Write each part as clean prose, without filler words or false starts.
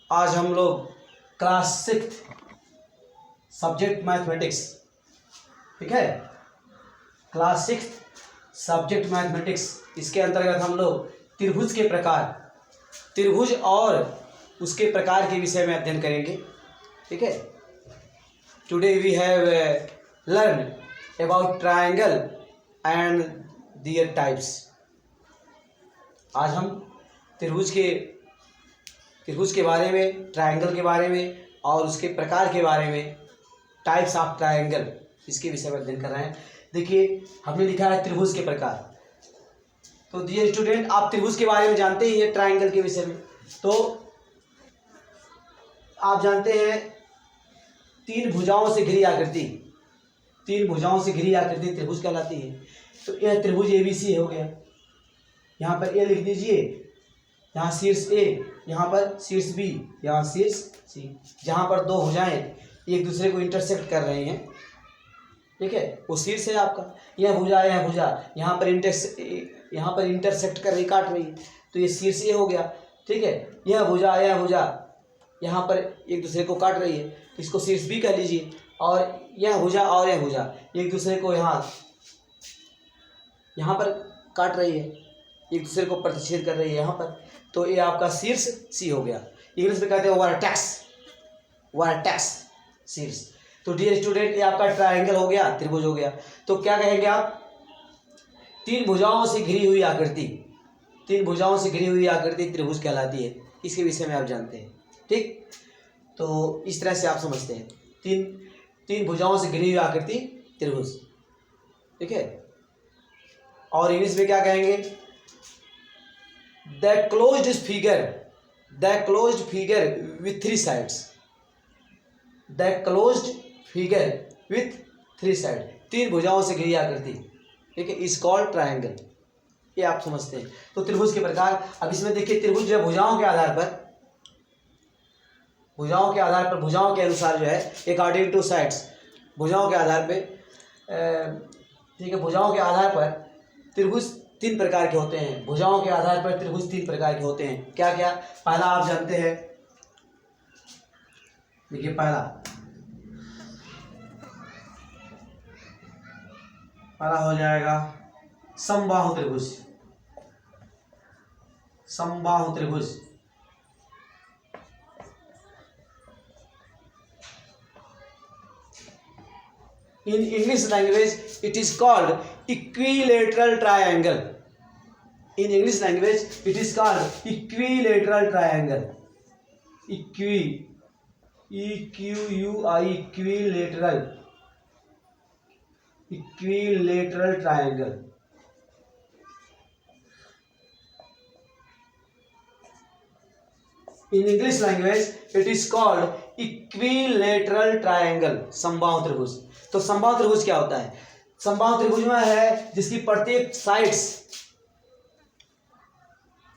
आज हम लोग क्लास 6 सब्जेक्ट मैथमेटिक्स, ठीक है, क्लास 6 सब्जेक्ट मैथमेटिक्स, इसके अंतर्गत हम लोग त्रिभुज के प्रकार, त्रिभुज और उसके प्रकार के विषय में अध्ययन करेंगे। ठीक है, today we have learn about triangle and their types. आज हम त्रिभुज के बारे में, ट्रायंगल के बारे में और उसके प्रकार के बारे में, टाइप्स ऑफ ट्रायंगल, इसके विषय में अध्ययन कर रहे हैं। देखिए, हमने लिखा है त्रिभुज के प्रकार। तो डियर स्टूडेंट, आप त्रिभुज के बारे में जानते ही हैं, ट्रायंगल के विषय में। तो आप जानते हैं तीन भुजाओं से घिरी आकृति, तीन भुजाओं से घिरी आकृति त्रिभुज कहलाती है। तो यह त्रिभुज ABC हो गया। यहाँ पर ए लिख दीजिए, यहाँ शीर्ष ए, यहाँ पर शीर्ष बी, यहाँ शीर्ष सी। जहाँ पर दो भुजाएं एक दूसरे को इंटरसेक्ट कर रही हैं, ठीक है, वो शीर्ष है आपका। यह भुजा यहाँ पर इंटरसेक्ट कर रही, काट रही है, तो ये शीर्ष ए हो गया। ठीक है, यह भुजा यहाँ पर एक दूसरे को काट रही है, तो इसको शीर्ष बी कह लीजिए। और यह भुजा एक दूसरे को यहाँ पर काट रही है, एक दूसरे को प्रतिच्छेद कर रही है यहाँ पर, तो ये आपका शीर्ष सी हो गया। इंग्लिश में कहते हैं वर्टेक्स, शीर्ष। तो डियर स्टूडेंट, ये आपका ट्रायंगल हो गया, त्रिभुज हो गया। तो क्या कहेंगे आप? तीन भुजाओं से घिरी हुई आकृति, तीन भुजाओं से घिरी हुई आकृति त्रिभुज कहलाती है। इसके विषय में आप जानते हैं, ठीक। तो इस तरह से आप समझते हैं, तीन भुजाओं से घिरी हुई आकृति त्रिभुज, ठीक है। और इंग्लिश में क्या कहेंगे? The closed figure with three sides, the closed figure with three sides, तीन भुजाओं से घिरी आकृति, ठीक है, इज कॉल्ड ट्रायंगल। ये आप समझते हैं। तो त्रिभुज के प्रकार। अब इसमें देखिए, त्रिभुज जो है भुजाओं के अनुसार जो है, अकॉर्डिंग टू साइड्स, भुजाओं के आधार पे, ठीक है, भुजाओं के आधार पर त्रिभुज तीन प्रकार के होते हैं। भुजाओं के आधार पर त्रिभुज तीन प्रकार के होते हैं। क्या क्या? पहला आप जानते हैं, देखिए, पहला हो जाएगा समबाहु त्रिभुज। समबाहु त्रिभुज, in English language it is called equilateral triangle. In English language it is called equilateral triangle. Equilateral triangle. In English language it is called equilateral triangle, समबाहु त्रिभुज। तो समबाहु त्रिभुज क्या होता है? समबाहु त्रिभुज में है जिसकी प्रत्येक साइड्स,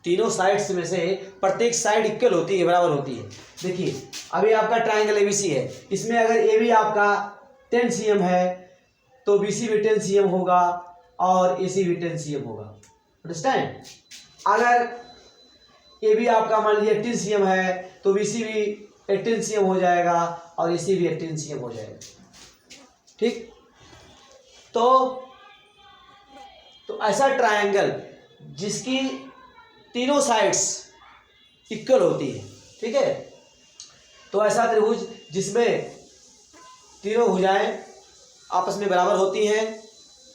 तीनों साइड्स में से प्रत्येक साइड इक्वल होती है, बराबर होती है। देखिए, अभी आपका ट्रायंगल ABC है, इसमें अगर AB आपका 10 cm है तो BC भी 10 cm होगा और AC भी 10 cm होगा। अंडरस्टैंड? अगर AB आपका मान लीजिए 18 cm है तो BC भी 18 cm हो जाएगा और AC भी 18 cm हो जाएगा, ठीक। तो ऐसा ट्रायंगल जिसकी तीनों साइड्स इक्वल होती है, ठीक है, तो ऐसा त्रिभुज जिसमें तीनों भुजाएं आपस में बराबर होती हैं,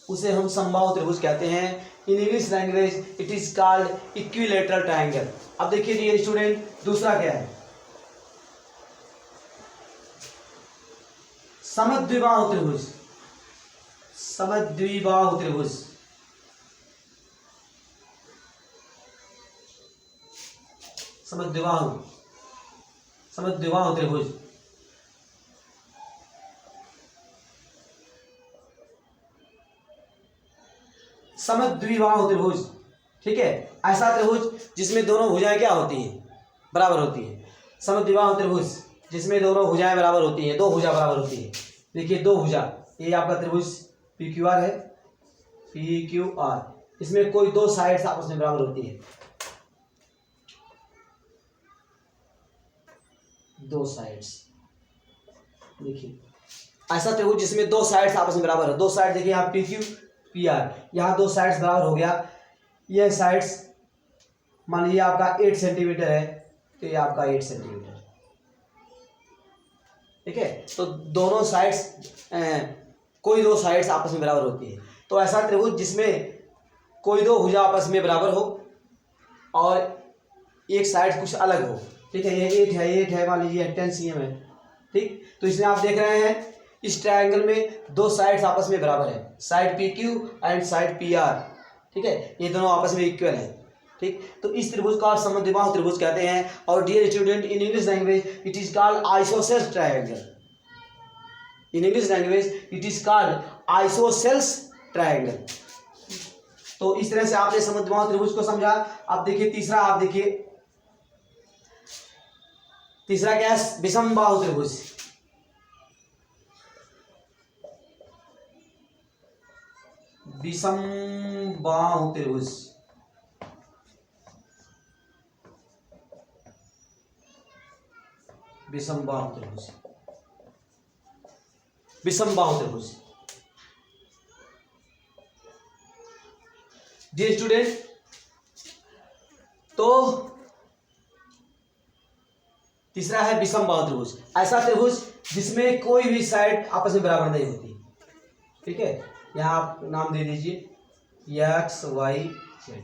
उसे हम समबाहु त्रिभुज कहते हैं। इन English language it is called equilateral triangle. अब देखिए डियर स्टूडेंट, दूसरा क्या है? समद्विबाहु त्रिभुज। समद्विबाहु त्रिभुज, समद्विबाहु त्रिभुज। समद्विबाहु त्रिभुज, ठीक है, ऐसा त्रिभुज जिसमें दोनों भुजाएं क्या होती हैं? बराबर होती है। समद्विबाहु त्रिभुज जिसमें दोनों भुजाएं बराबर होती हैं, दो भुजा बराबर होती है। देखिए, दो भुजा, ये आपका त्रिभुज PQR है, PQR, इसमें कोई दो साइड्स आपस में बराबर होती है। दो साइड्स। देखिए ऐसा त्रिभुज जिसमें दो साइड्स आपस में बराबर है। दो साइड देखिए यहाँ पी क्यू पी आर, यहाँ दो साइड्स बराबर हो गया। ये साइड्स मान लीजिए आपका 8 सेंटीमीटर है, तो ये आपका 8 सेंटीमीटर, ठीक है। तो दोनों साइड्स कोई दो साइड्स आपस में बराबर होती है। तो ऐसा त्रिभुज जिसमें कोई दो भुजा आपस में बराबर हो और एक साइड कुछ अलग हो, ठीक है। ये 8 है मान लीजिए 10 cm है, ठीक। तो इसमें आप देख रहे हैं इस ट्रायंगल में दो साइड्स आपस में बराबर है, side P Q and side P R, ठीक है। ये दोनों आपस में इक्वल है, ठीक। तो इस त्रिभुज को आप समद्विबाहु त्रिभुज कहते हैं। और dear student, in English language it is called isosceles triangle. In English language it is called isosceles triangle. तो इस तरह से आपने समद्विबाहु त्रिभुज को समझा। अब देखिए तीसरा, आप देखिए तीसरा क्या है, विषमबाहु त्रिभुज। विषमबाहु त्रिभुज, विषमबाहु त्रिभुज, विषमबाहु त्रिभुज। डियर स्टूडेंट, तो तीसरा है विषमबाहु त्रिभुज, ऐसा त्रिभुज जिसमें कोई भी साइड आपस में बराबर नहीं होती, ठीक है। यहाँ आप नाम दे दीजिए X Y Z,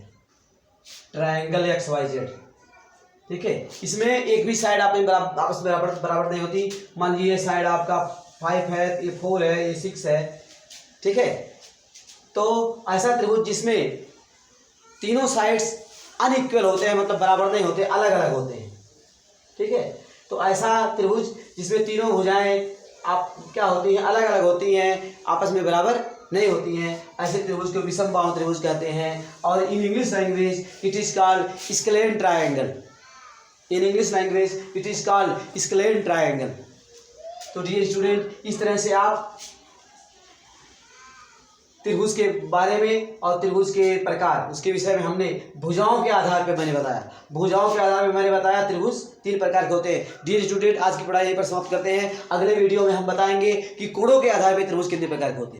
triangle X Y Z, ठीक है। इसमें एक भी साइड आपस में बराबर नहीं होती। मान लीजिए साइड आपका 5 है, ये 4 है, ये 6 है, ठीक है। तो ऐसा त्रिभुज जिसमें तीनों साइड्स अनइक्वल होते हैं, मतलब बराबर नहीं होते, अलग अलग होते हैं, ठीक है। तो ऐसा त्रिभुज जिसमें तीनों भुजाएं आप क्या होती हैं, अलग अलग होती हैं, आपस में बराबर नहीं होती हैं, ऐसे त्रिभुज को विषमबाहु त्रिभुज कहते हैं। और इन English language it is called scalene triangle. In English language it is called scalene triangle. तो डियर स्टूडेंट, इस तरह से आप त्रिभुज के बारे में और त्रिभुज के प्रकार, उसके विषय में हमने भुजाओं के आधार पर मैंने बताया, भुजाओं के आधार पर मैंने बताया त्रिभुज 3 प्रकार के होते हैं। डियर स्टूडेंट, आज की पढ़ाई यहीं पर समाप्त करते हैं। अगले वीडियो में हम बताएंगे कि कोणों के आधार पर त्रिभुज कितने प्रकार के होते हैं।